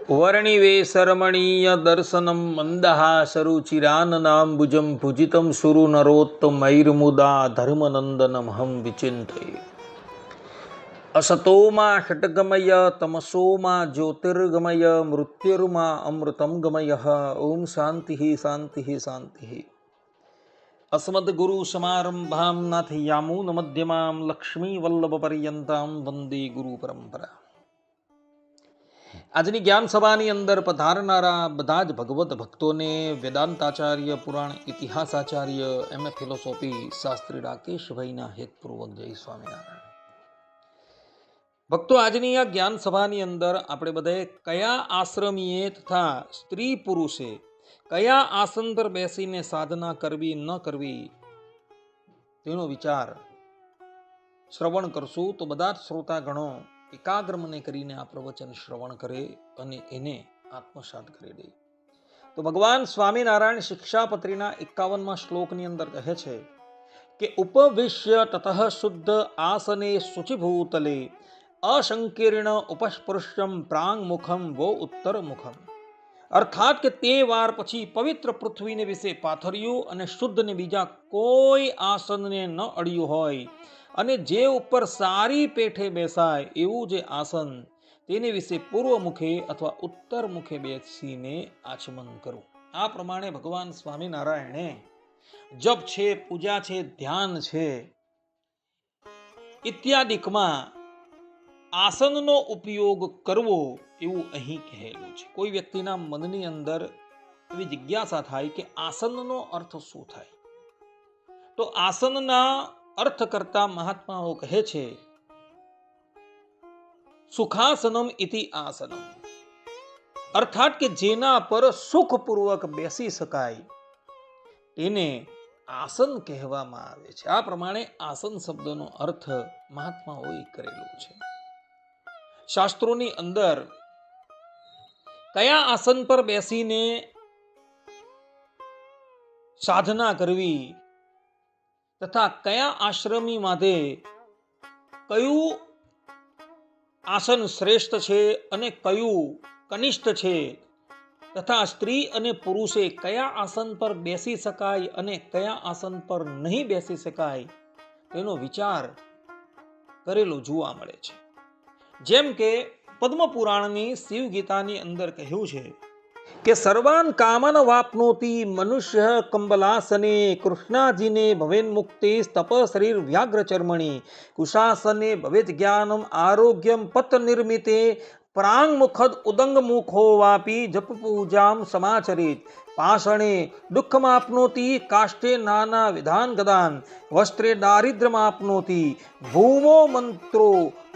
वर्णिवेशरमणीय दर्शनं मन्दहासरुचिराननाम्बुजं भुजितं सुरनरोत्तमैर्मुदा धर्मनन्दनमहं विचिन्तये। असतो मा षट्गमय तमसो मा ज्योतिर्गमय मृत्युर्मा अमृतं गमयः। ओम शांति शांति शांति। अस्मद्गुरु समारंभां नाथयामून मध्यमां लक्ष्मी वल्लभ पर्यंतां वंदे गुरु परंपरा। આજની જ્ઞાન સભાની અંદર પધારનારા બધા જ ભગવત ભક્તોને વેદાંતાચાર્ય, પુરાણ ઇતિહાસાચાર્ય, એમએ ફિલોસોફી શાસ્ત્રી રાકેશભાઈના હેતપૂર્વક જય સ્વામિનારાયણ. ભક્તો, આજની આ જ્ઞાન સભાની અંદર આપણે બધાએ કયા આશ્રમીએ તથા સ્ત્રી પુરુષે કયા આસન પર બેસીને સાધના કરવી ન કરવી તેનો વિચાર શ્રવણ કરશું. તો બધા જ શ્રોતાગણો એકાગ્ર મને કરીને આ પ્રવચન શ્રવણ કરે અને એને આત્મસાત કરી દે. તો ભગવાન સ્વામિનારાયણ શિક્ષાપત્રીના 51મા શ્લોકની અંદર કહે છે કે ઉપવિશ્ય તતઃ શુદ્ધ આસને શુચિભૂતલે અસંકીર્ણ ઉપસ્પૃશ્યમ પ્રાંગ મુખમ વો ઉત્તર મુખમ. અર્થાત કે તે વાર પછી પવિત્ર પૃથ્વીને વિશે પાથર્યું અને શુદ્ધ ને બીજા કોઈ આસનને ન અડ્યું હોય અને જે ઉપર સારી પેઠે બેસાય એવું જે આસન, તેને વિશે પૂર્વ મુખે અથવા ઉત્તર મુખે બેસીને આચમન કરવું. આ પ્રમાણે ભગવાન સ્વામિનારાયણે જપ છે, પૂજા છે, ધ્યાન છે ઇત્યાદિકમાં આસનનો ઉપયોગ કરવો એવું અહીં કહેલું છે. કોઈ વ્યક્તિના મનની અંદર એવી જિજ્ઞાસા થાય કે આસનનો અર્થ શું થાય, તો આસનના અર્થ કરતા મહાત્માઓ કહે છે સુખાસનમ ઇતિ આસનમ. અર્થાત કે જેના પર સુખપૂર્વક બેસી શકાય તેને આસન કહેવામાં આવે છે. આ પ્રમાણે આસન શબ્દનો અર્થ મહાત્માઓએ કરેલો છે. શાસ્ત્રોની અંદર કયા આસન પર બેસીને સાધના કરવી તથા કયા આશ્રમી માટે કયું આસન શ્રેષ્ઠ છે અને કયું કનિષ્ઠ છે તથા સ્ત્રી અને પુરુષે કયા આસન પર બેસી શકાય અને કયા આસન પર નહીં બેસી શકાય તેનો વિચાર કરેલો જોવા મળે છે. જેમ કે પદ્મ પુરાણની શિવ ગીતાની અંદર કહ્યું છે કે સર્વાન કામન વાપનોતિ મનુષ્ય કંબલાસને કૃષ્ણાજીને ભવેન મુક્તિ તપ શરીર વ્યાઘ્ર ચર્મણી કુશાસને ભવેત જ્ઞાનમ આરોગ્યમ પત નિર્મિતે પ્રાંગ મુખદ ઉદંગ મુખો વાપી જપ પૂજામ સમાચરિત પાષણે દુઃખમાપનોતિ કાષ્ટે નાના વિધાન ગદાન વસ્ત્રે દારિદ્ર્યમાપનોતિ ભૂમો મંત્રો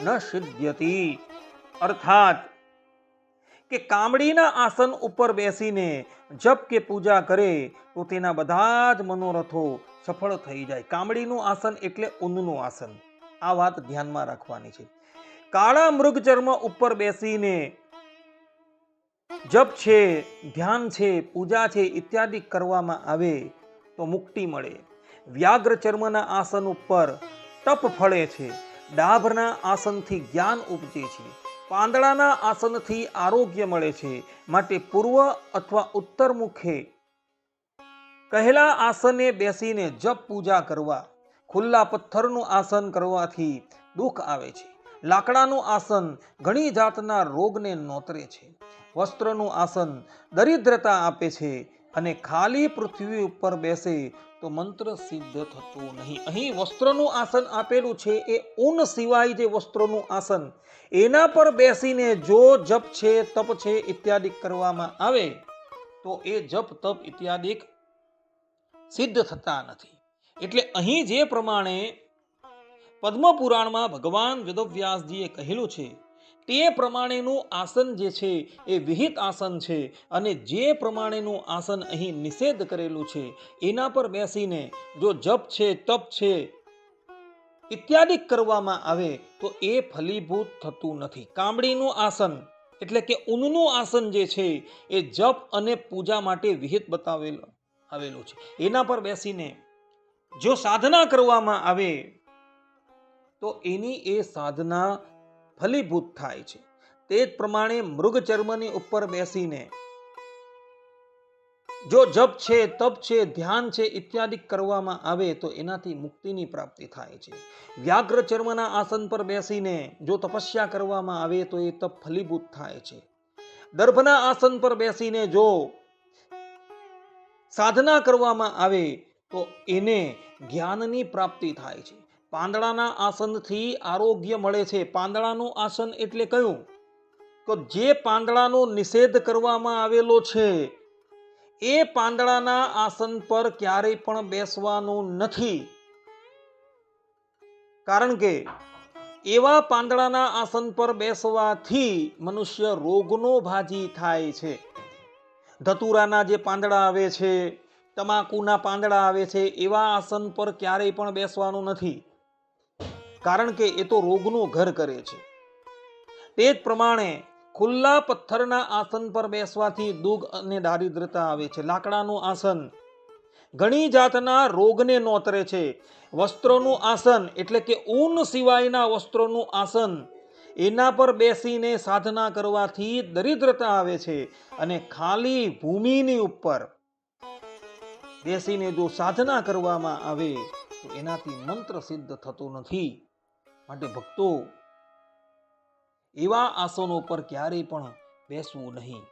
ન સિદ્ધ્યતિ. અર્થાત કે કામડીના આસન ઉપર બેસીને જપ કે પૂજા કરે તો તેના બધા જ મનોરથો સફળ થઈ જાય. કામડીનું આસન એટલે ઊનનું આસન. આ વાત ધ્યાનમાં રાખવાની છે. કાળા મૃગ ચર્મ ઉપર બેસીને જપ છે, ધ્યાન છે, પૂજા છે ઇત્યાદિ કરવામાં આવે તો મુક્તિ મળે. વ્યાઘ્ર ચર્મના આસન ઉપર તપ ફળે છે. ડાભના આસનથી જ્ઞાન ઉપજે છે. પાંદડાના આસનથી આરોગ્ય મળે છે. માટે પૂર્વ અથવા ઉત્તર મુખે કહેલા આસને બેસીને જપ પૂજા કરવા. ખુલ્લા પથ્થરનું આસન કરવાથી દુઃખ આવે છે. લાકડાનું આસન ઘણી જાતના રોગને નોતરે છે. વસ્ત્રનું આસન દરિદ્રતા આપે છે અને ખાલી પૃથ્વી ઉપર બેસે તો મંત્ર સિદ્ધ થતો નહીં. અહીં વસ્ત્રનું આસન આપેલું છે એ ઊન સિવાય જે વસ્ત્રોનું આસન, એના પર બેસીને જો જપ છે, તપ છે ઇત્યાદિ કરવામાં આવે તો એ જપ તપ ઇત્યાદિ સિદ્ધ થતા નથી. એટલે અહીં જે પ્રમાણે પદ્મ પુરાણમાં ભગવાન વેદવ્યાસજીએ કહેલું છે તે પ્રમાણેનું આસન જે છે એ વિહિત આસન છે અને જે પ્રમાણેનું આસન અહીં નિષેધ કરેલું છે એના પર બેસીને જો જપ છે, તપ છે ઇત્યાદિ કરવામાં આવે તો એ ફલીભૂત થતું નથી. કામડીનું આસન એટલે કે ઊનનું આસન જે છે એ જપ અને પૂજા માટે વિહિત આવેલું છે. એના પર બેસીને જો સાધના કરવામાં આવે તો એની એ સાધના ફલીભૂત થાય છે. તે જ પ્રમાણે મૃગ ચર્મની ઉપર બેસીને જો જપ છે, તપ છે, ધ્યાન છે ઇત્યાદિ કરવામાં આવે તો એનાથી મુક્તિની પ્રાપ્તિ થાય છે. વ્યાઘ્ર ચર્મના આસન પર બેસીને જો તપસ્યા કરવામાં આવે તો એ તપ ફલીભૂત થાય છે. દર્ભના આસન પર બેસીને જો સાધના કરવામાં આવે તો એને જ્ઞાનની પ્રાપ્તિ થાય છે. પાંદડાના આસનથી આરોગ્ય મળે છે. પાંદડાનું આસન એટલે કયું? તો જે પાંદડાનો નિષેધ કરવામાં આવેલો છે એ પાંદડાના આસન પર ક્યારેય પણ બેસવાનું નથી. કારણ કે એવા પાંદડાના આસન પર બેસવાથી મનુષ્ય રોગનો ભાજી થાય છે. ધતુરાના જે પાંદડા આવે છે, તમાકુના પાંદડા આવે છે, એવા આસન પર ક્યારેય પણ બેસવાનું નથી. કારણ કે એ તો રોગનું ઘર કરે છે. તે જ પ્રમાણે ખુલ્લા પથ્થરના આસન પર બેસવાથી દુઃખ અને દારિદ્રતા આવે છે. લાકડાનું આસન ઘણી જાતના રોગને નોતરે છે. વસ્ત્રોનું આસન એટલે કે ઊન સિવાયના વસ્ત્રોનું આસન, એના પર બેસીને સાધના કરવાથી દરિદ્રતા આવે છે. અને ખાલી ભૂમિની ઉપર બેસીને જો સાધના કરવામાં આવે તો એનાથી મંત્ર સિદ્ધ થતો નથી. માટે ભક્તો એવા આસનો પર ક્યારેય પણ બેસવું નહીં.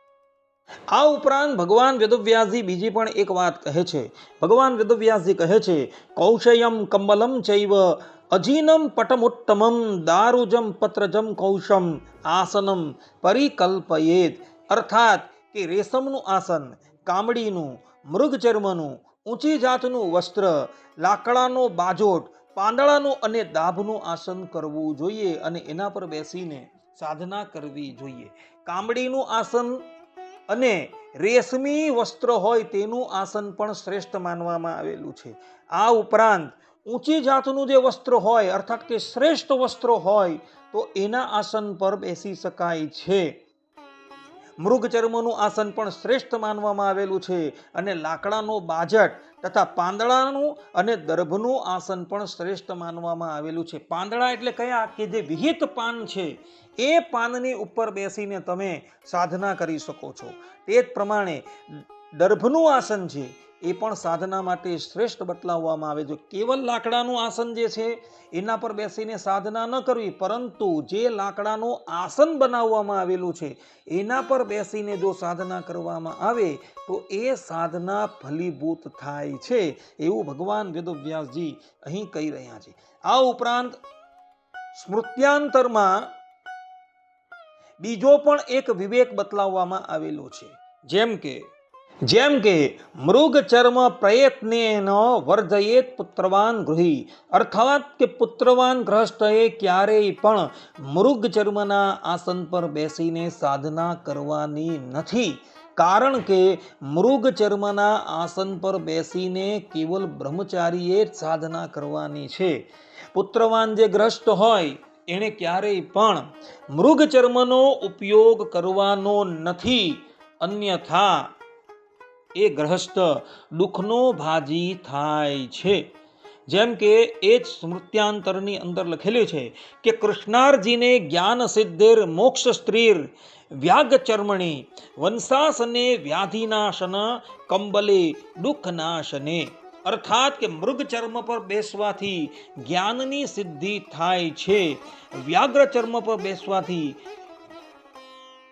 આ ઉપરાંત ભગવાન વેદવ્યાસજી બીજી પણ એક વાત કહે છે. ભગવાન વેદવ્યાસજી કહે છે, કૌશયમ કંબલમ ચૈવ અજીનમ પટમુત્તમમ દારુજમ પત્રજમ કૌશમ આસનમ પરિકલ્પયેત. અર્થાત કે રેશમનું આસન, કામડીનું, મૃગચર્મનું, ઊંચી જાતનું વસ્ત્ર, લાકડાનો બાજોટ, પાંદડાનું અને દાભનું આસન કરવું જોઈએ અને એના પર બેસીને સાધના કરવી જોઈએ. કામડીનું આસન અને રેશમી વસ્ત્ર હોય તેનું આસન પણ શ્રેષ્ઠ માનવામાં આવેલું છે. આ ઉપરાંત ઊંચી જાતનું જે વસ્ત્ર હોય અર્થાત કે શ્રેષ્ઠ વસ્ત્રો હોય તો એના આસન પર બેસી શકાય છે. મૃગચર્મનું આસન પણ શ્રેષ્ઠ માનવામાં આવેલું છે અને લાકડાનો બાજટ તથા પાંદડાનું અને દર્ભનું આસન પણ શ્રેષ્ઠ માનવામાં આવેલું છે. પાંદડા એટલે કયા? કે જે વિહિત પાન છે એ પાનની ઉપર બેસીને તમે સાધના કરી શકો છો. તે જ પ્રમાણે દર્ભનું આસન છે એ પણ સાધના માટે શ્રેષ્ઠ બતલાવવામાં આવે છે. કેવલ લાકડાનું આસન જે છે એના પર બેસીને સાધના ન કરવી, પરંતુ જે લાકડાનું આસન બનાવવામાં આવેલું છે એના પર બેસીને જો સાધના કરવામાં આવે તો એ સાધના ફલીભૂત થાય છે, એવું ભગવાન વેદવ્યાસજી અહીં કહી રહ્યા છે. આ ઉપરાંત સ્મૃત્યાંતરમાં બીજો પણ એક વિવેક બતલાવવામાં આવેલો છે. જેમ કે મૃગ ચર્મ પ્રયત્નેન વર્જયેત પુત્રવાન ગૃહી. અર્થાત કે પુત્રવાન ગ્રહસ્થએ ક્યારેય પણ મૃગ ચર્મના આસન પર બેસીને સાધના કરવાની નથી. કારણ કે મૃગ ચર્મના આસન પર બેસીને કેવલ બ્રહ્મચારીએ જ સાધના કરવાની છે. પુત્રવાન જે ગ્રસ્ત હોય એને ક્યારેય પણ મૃગ ચર્મનો ઉપયોગ કરવાનો નથી, અન્યથા એ ગ્રહસ્થ દુઃખનો ભાજી થાય છે. જેમ કે એ જ સ્મૃત્યાંતરની અંદર લખેલું છે કે કૃષ્ણાર્જીને જ્ઞાન સિદ્ધિર મોક્ષ સ્ત્રીર વ્યાગ ચર્મણી વંશાસને વ્યાધિનાશન કંબલે દુઃખનાશને. અર્થાત કે મૃગ ચર્મ પર બેસવાથી જ્ઞાનની સિદ્ધિ થાય છે, વ્યાઘ્ર ચર્મ પર બેસવાથી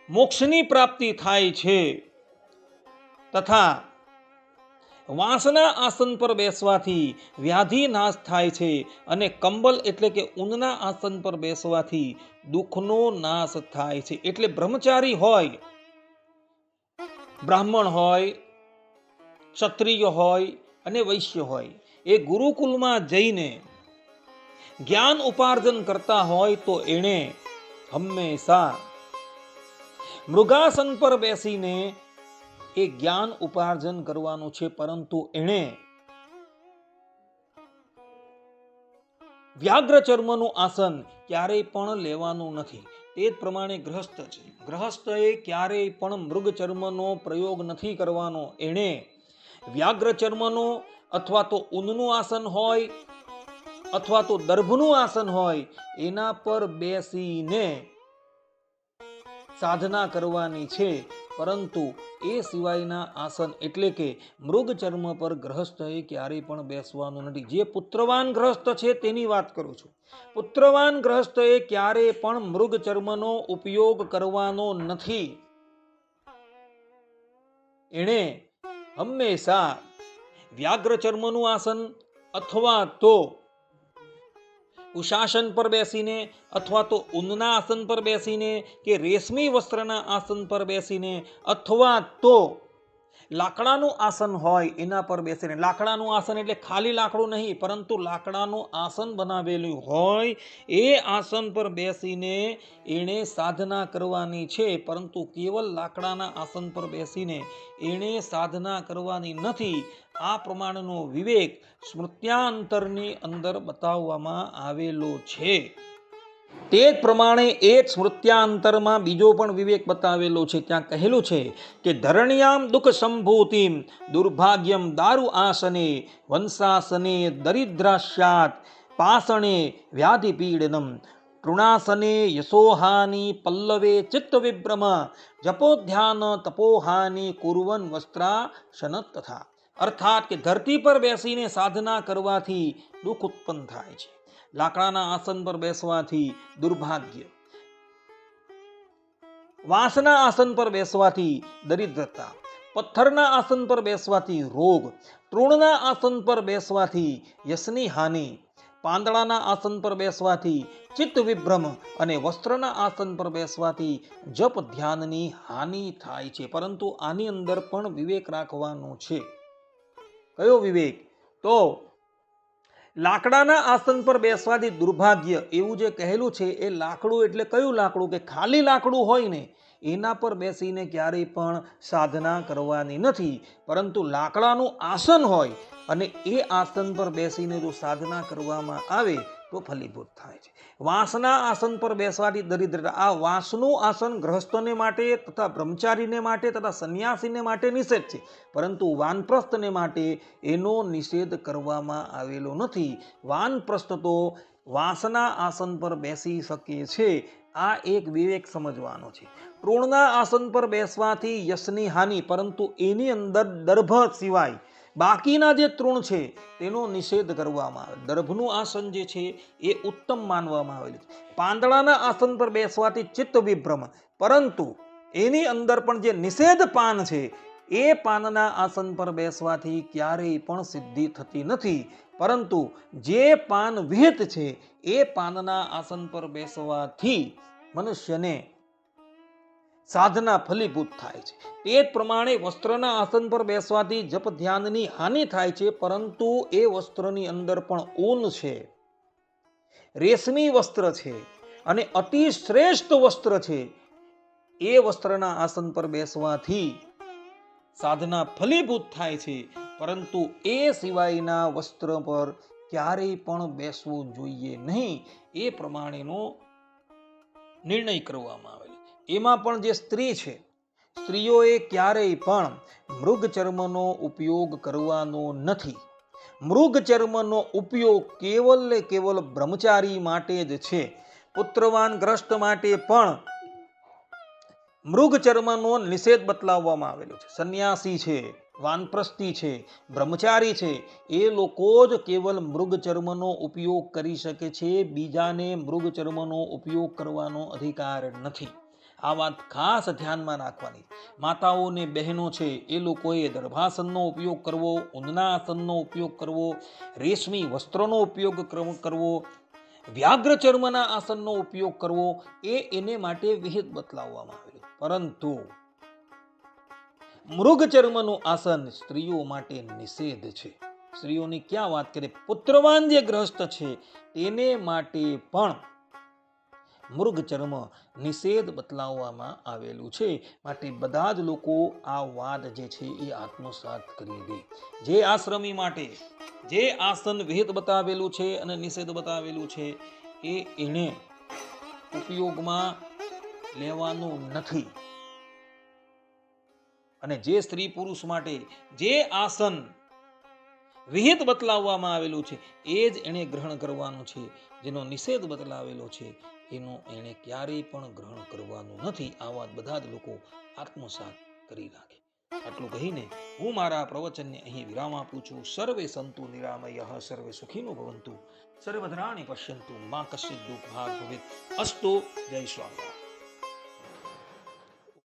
મોક્ષની પ્રાપ્તિ થાય છે, તથા વાંસના આસન પર બેસવાથી વ્યાધિ નાશ થાય છે અને કંબલ એટલે કે ઊનના આસન પર બેસવાથી દુઃખનો નાશ થાય છે. એટલે બ્રહ્મચારી હોય, બ્રાહ્મણ હોય, ક્ષત્રિય હોય અને વૈશ્ય હોય, એ ગુરુકુલમાં જઈને જ્ઞાન ઉપાર્જન કરતા હોય તો એણે હંમેશા મૃગાસન પર બેસીને એ જ્ઞાન ઉપાર્જન કરવાનું છે, પરંતુ એણે વ્યાઘ્ર ચર્મનું આસન ક્યારેય પણ લેવાનું નથી. તે જ પ્રમાણે ગ્રહસ્થ છે. ગ્રહસ્થએ ક્યારેય પણ મૃગ ચર્મનો પ્રયોગ નથી કરવાનો. એણે વ્યાઘ્ર ચર્મનો અથવા તો ઊનનું આસન હોય અથવા તો દર્ભનું આસન હોય એના પર બેસીને સાધના કરવાની છે, પરંતુ એ સિવાયના આસન એટલે કે મૃગ ચર્મ પર ગ્રહસ્થએ ક્યારેય પણ બેસવાનું નથી. જે પુત્રવાન ગ્રહસ્થ છે તેની વાત કરું છું. પુત્રવાન ગ્રહસ્થએ ક્યારેય પણ મૃગ ચર્મનો ઉપયોગ કરવાનો નથી. એણે હંમેશા વ્યાઘ્ર ચર્મનું આસન અથવા તો ઉશાસન પર બેસીને અથવા તો ઊનના આસન પર બેસીને કે રેશમી વસ્ત્રના આસન પર બેસીને અથવા તો લાકડાનું આસન હોય એના પર બેસીને, લાકડાનું આસન એટલે ખાલી લાકડું નહીં, પરંતુ લાકડાનું આસન બનાવેલું હોય એ આસન પર બેસીને એણે સાધના કરવાની છે, પરંતુ કેવલ લાકડાના આસન પર બેસીને એણે સાધના કરવાની નથી. આ પ્રમાણનો વિવેક સ્મૃત્યાંતરની અંદર બતાવવામાં આવેલો છે. તે જ પ્રમાણે એ જ સ્મૃત્યાંતરમાં બીજો પણ વિવેક બતાવેલો છે. ત્યાં કહેલું છે કે ધરણ્યામ દુઃખ સંભૂતિમ દુર્ભાગ્યમ દારુ આસને વંશાસને દરિદ્રાસ્યાત પાષણે વ્યાધિ પીડનમ તૃણાસને યશોહાનિ પલ્લવે ચિત્ત વિભ્રમ જપોધ્યાન તપોહાનિ કુર્વન વસ્ત્રાસન તથા. અર્થાત કે ધરતી પર બેસીને સાધના કરવાથી દુઃખ ઉત્પન્ન થાય છે, લાકડાના આસન પર બેસવાથી દુર્ભાગ્ય, વાંસના આસન પર બેસવાથી દરિદ્રતા, પથ્થરના આસન પર બેસવાથી રોગ, તૃણના આસન પર બેસવાથી યશની હાનિ, પાંદડાના આસન પર બેસવાથી ચિત્ત વિભ્રમ અને વસ્ત્રના આસન પર બેસવાથી જપ ધ્યાનની હાનિ થાય છે. પરંતુ આની અંદર પણ વિવેક રાખવાનો છે. કયો વિવેક? તો લાકડાના આસન પર બેસવાથી દુર્ભાગ્ય એવું જે કહેલું છે એ લાકડું એટલે કયું લાકડું? કે ખાલી લાકડું હોય ને એના પર બેસીને ક્યારેય પણ સાધના કરવાની નથી, પરંતુ લાકડાનું આસન હોય અને એ આસન પર બેસીને જો સાધના કરવામાં આવે તો ફલીભૂત થાય છે. વાંસના આસન પર બેસવાથી દરિદ્રતા. આ વાંસનું આસન ગ્રહસ્થને માટે તથા બ્રહ્મચારીને માટે તથા સંન્યાસીને માટે નિષેધ છે, પરંતુ વાનપ્રસ્થને માટે એનો નિષેધ કરવામાં આવેલો નથી. વાનપ્રસ્થ તો વાંસના આસન પર બેસી શકે છે. આ એક વિવેક સમજવાનો છે. તૃણના આસન પર બેસવાથી યશની હાનિ, પરંતુ એની અંદર દર્ભ સિવાય બાકીના જે તૃણ છે તેનો નિષેધ કરવામાં આવે. દર્ભનું આસન જે છે એ ઉત્તમ માનવામાં આવેલું છે. પાંદડાના આસન પર બેસવાથી ચિત્ત વિભ્રમ, પરંતુ એની અંદર પણ જે નિષેધ પાન છે એ પાનના આસન પર બેસવાથી ક્યારેય પણ સિદ્ધિ થતી નથી, પરંતુ જે પાન વિહિત છે એ પાનના આસન પર બેસવાથી મનુષ્યને સાધના ફલીભૂત થાય છે. તે જ પ્રમાણે વસ્ત્રના આસન પર બેસવાથી જપ ધ્યાનની હાનિ થાય છે, પરંતુ એ વસ્ત્રની અંદર પણ ઊન છે, રેશમી વસ્ત્ર છે અને અતિ શ્રેષ્ઠ વસ્ત્ર છે. એ વસ્ત્રના આસન પર બેસવાથી સાધના ફલીભૂત થાય છે, પરંતુ એ સિવાયના વસ્ત્ર પર ક્યારેય પણ બેસવું જોઈએ નહીં. એ પ્રમાણેનો નિર્ણય કરવામાં આવેલો. એમાં પણ જે સ્ત્રી છે, સ્ત્રીઓએ ક્યારેય પણ મૃગ ચર્મનો ઉપયોગ કરવાનો નથી. મૃગ ચર્મનો ઉપયોગ કેવલ ને કેવલ બ્રહ્મચારી માટે જ છે. પુત્રવાન ગ્રસ્ત માટે પણ મૃગ ચર્મનો નિષેધ બતલાવવામાં આવેલો છે. સંન્યાસી છે, વાનપ્રસ્થી છે, બ્રહ્મચારી છે, એ લોકો જ કેવલ મૃગ ચર્મનો ઉપયોગ કરી શકે છે. બીજાને મૃગ ચર્મનો ઉપયોગ કરવાનો અધિકાર નથી. આ વાત ખાસ ધ્યાનમાં રાખવાની. માતાઓ ને બહેનો છે એ લોકોએ દર્ભાસનનો ઉપયોગ કરવો, ઊનના આસનનો ઉપયોગ કરવો, રેશમી વસ્ત્રોનો ઉપયોગ કરવો, વ્યાઘ્ર ચર્મના આસનનો ઉપયોગ કરવો, એને માટે વિહિત બતલાવવામાં આવેલું. પરંતુ મૃગ ચર્મનું આસન સ્ત્રીઓ માટે નિષેધ છે. સ્ત્રીઓની ક્યાં વાત કરે? પુત્રવાન જે ગ્રસ્ત છે તેને માટે પણ મૃગ ચર્મ નિષેધ બતલાવવામાં આવેલું છે. માટે બધા જ લોકો આ વાત જે છે એ આત્મસાત કરી દે. જે આશ્રમી માટે જે આસન વિહિત બતાવેલું છે અને નિષેધ બતાવેલું છે એને ઉપયોગમાં લેવાનું નથી. અને જે સ્ત્રી પુરુષ માટે જે આસન વિહિત બતલાવવામાં આવેલું છે એ જ એને ગ્રહણ કરવાનું છે. જેનો નિષેધ બતલાવેલો છે એનું એણે ક્યારેય પણ ગ્રહણ કરવાનું નથી. આ વાત બધા જ લોકો આત્મસાત કરી રાખે. આટલું કહીને હું મારા પ્રવચનને અહીં વિરામ આપું છું. સર્વે સંતુ નિરામયઃ, સર્વે સુખીનો ભવંતુ, સર્વભદ્રાણિ પશ્યન્તુ, મા કશ્ચિદ દુઃખ ભાગ ભવેત. અસ્તુ. જય સ્વામિનારાયણ.